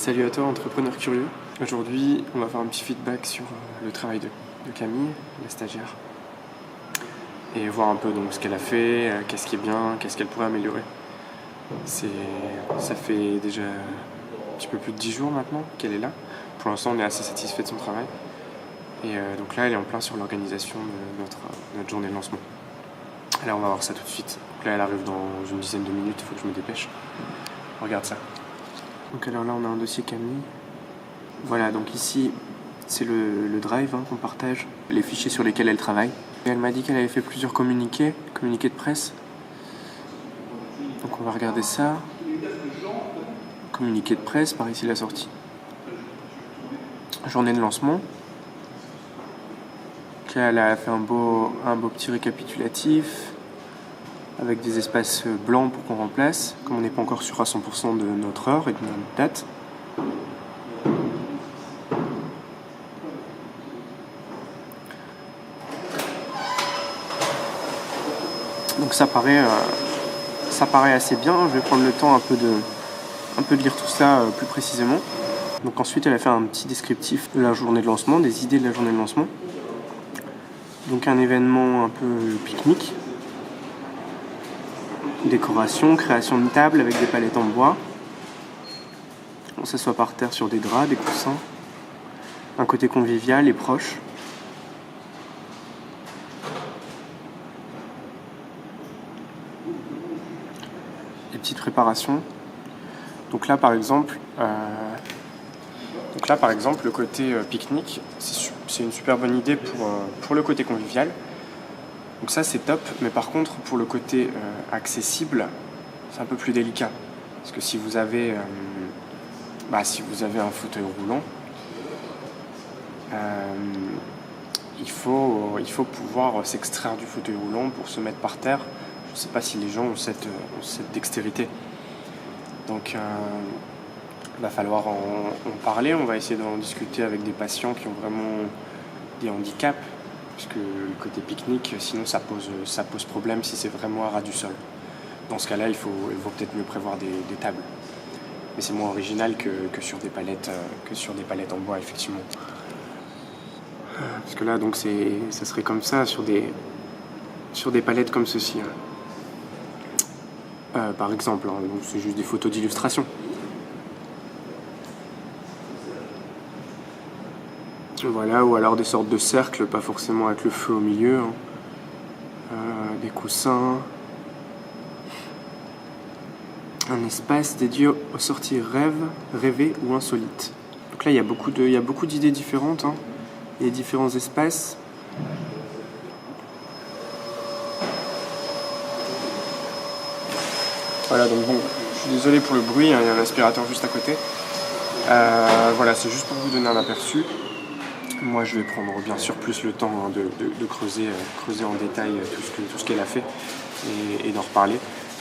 Salut à toi, entrepreneur curieux. Aujourd'hui, on va faire un petit feedback sur le travail de Camille, la stagiaire, et voir un peu donc ce qu'elle a fait, qu'est-ce qui est bien, qu'est-ce qu'elle pourrait améliorer. Ça fait déjà un petit peu plus de 10 jours maintenant qu'elle est là. Pour l'instant, on est assez satisfait de son travail. Et donc là, elle est en plein sur l'organisation de notre journée de lancement. Là, on va voir ça tout de suite. Donc là, elle arrive dans une dizaine de minutes, il faut que je me dépêche. On regarde ça. Donc alors là, on a un dossier Camille. Voilà, donc ici, c'est le drive qu'on partage, les fichiers sur lesquels elle travaille. Et elle m'a dit qu'elle avait fait plusieurs communiqués de presse. Donc on va regarder ça. Communiqué de presse, par ici la sortie. Journée de lancement. Donc là, elle a fait un beau petit récapitulatif avec des espaces blancs pour qu'on remplace, comme on n'est pas encore sûr à 100% de notre heure et de notre date. Donc ça paraît assez bien. Je vais prendre le temps un peu de lire tout ça plus précisément. Donc ensuite, elle a fait un petit descriptif de la journée de lancement, des idées de la journée de lancement. Donc un événement un peu pique-nique. Décoration, création de table avec des palettes en bois. On s'assoit par terre sur des draps, des coussins. Un côté convivial et proche. Des petites préparations. Donc là par exemple, le côté pique-nique, c'est une super bonne idée pour le côté convivial. Donc ça c'est top, mais par contre pour le côté accessible, c'est un peu plus délicat. Parce que si vous avez un fauteuil roulant, il faut pouvoir s'extraire du fauteuil roulant pour se mettre par terre. Je ne sais pas si les gens ont cette dextérité. Donc il va falloir en parler. On va essayer d'en discuter avec des patients qui ont vraiment des handicaps. Puisque le côté pique-nique, sinon ça pose problème si c'est vraiment à ras du sol. Dans ce cas-là, il faut peut-être mieux prévoir des tables. Mais c'est moins original que sur des palettes en bois, effectivement. Parce que là, donc ça serait comme ça sur des palettes comme ceci. Par exemple, donc c'est juste des photos d'illustration. Voilà, ou alors des sortes de cercles, pas forcément avec le feu au milieu. Des coussins. Un espace dédié aux sorties rêvées ou insolites. Donc là, il y a beaucoup d'idées différentes. Il y a différents espaces. Voilà, donc bon, je suis désolé pour le bruit, il y a un aspirateur juste à côté. Voilà, c'est juste pour vous donner un aperçu. Moi, je vais prendre bien sûr plus le temps de creuser en détail tout ce qu'elle a fait et d'en reparler.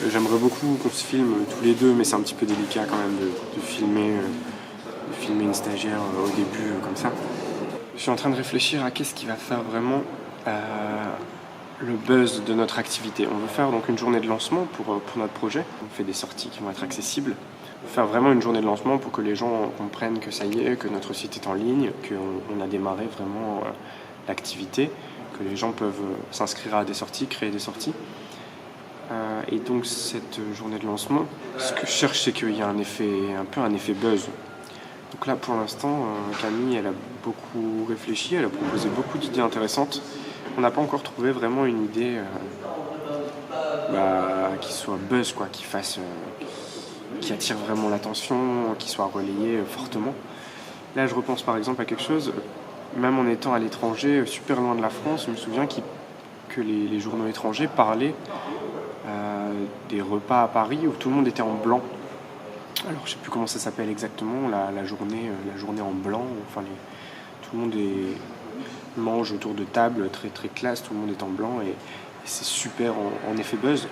J'aimerais beaucoup qu'on se filme tous les deux, mais c'est un petit peu délicat quand même de filmer une stagiaire au début comme ça. Je suis en train de réfléchir à qu'est-ce qui va faire vraiment le buzz de notre activité. On veut faire donc une journée de lancement pour notre projet. On fait des sorties qui vont être accessibles. Faire vraiment une journée de lancement pour que les gens comprennent que ça y est, que notre site est en ligne, qu'on a démarré vraiment l'activité, que les gens peuvent s'inscrire à des sorties, créer des sorties. Et donc cette journée de lancement, ce que je cherche, c'est qu'il y a un effet buzz. Donc là pour l'instant, Camille elle a beaucoup réfléchi, elle a proposé beaucoup d'idées intéressantes. On n'a pas encore trouvé vraiment une idée qui soit buzz, quoi, qui attire vraiment l'attention, qui soit relayé fortement. Là, je repense par exemple à quelque chose, même en étant à l'étranger, super loin de la France, je me souviens que les journaux étrangers parlaient des repas à Paris où tout le monde était en blanc. Alors, je ne sais plus comment ça s'appelle exactement, la journée en blanc. Enfin, tout le monde mange autour de table, très très classe, tout le monde est en blanc et c'est super en effet buzz.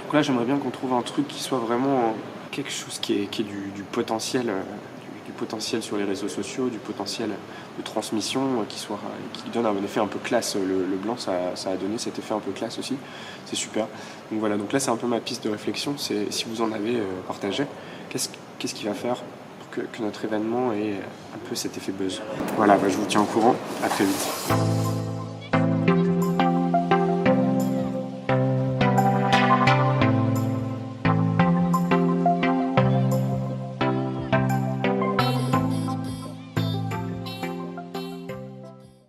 Donc là, j'aimerais bien qu'on trouve un truc qui soit vraiment quelque chose qui est du potentiel, du potentiel sur les réseaux sociaux, du potentiel de transmission, qui donne un effet un peu classe. Le blanc, ça a donné cet effet un peu classe aussi. C'est super. Donc voilà, donc là, c'est un peu ma piste de réflexion. C'est si vous en avez partagé, qu'est-ce qu'il va faire pour que notre événement ait un peu cet effet buzz. Voilà, je vous tiens au courant, à très vite.